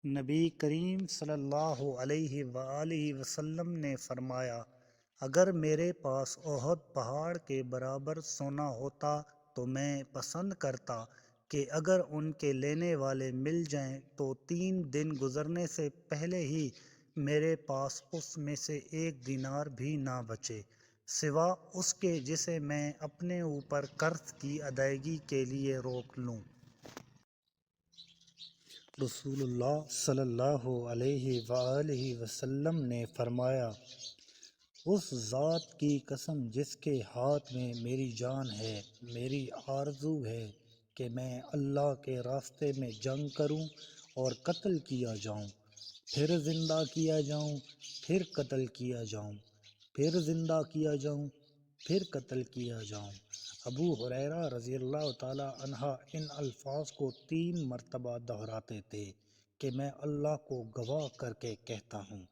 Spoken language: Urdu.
نبی کریم صلی اللہ علیہ وآلہ وسلم نے فرمایا، اگر میرے پاس احد پہاڑ کے برابر سونا ہوتا تو میں پسند کرتا کہ اگر ان کے لینے والے مل جائیں تو 3 دن گزرنے سے پہلے ہی میرے پاس اس میں سے 1 دینار بھی نہ بچے، سوا اس کے جسے میں اپنے اوپر قرض کی ادائیگی کے لیے روک لوں۔ رسول اللہ صلی اللہ علیہ وآلہ وسلم نے فرمایا، اس ذات کی قسم جس کے ہاتھ میں میری جان ہے، میری آرزو ہے کہ میں اللہ کے راستے میں جنگ کروں اور قتل کیا جاؤں، پھر زندہ کیا جاؤں، پھر قتل کیا جاؤں، پھر زندہ کیا جاؤں، پھر قتل کیا جاؤں۔ ابو ہریرہ رضی اللہ تعالی عنہ ان الفاظ کو 3 مرتبہ دہراتے تھے کہ میں اللہ کو گواہ کر کے کہتا ہوں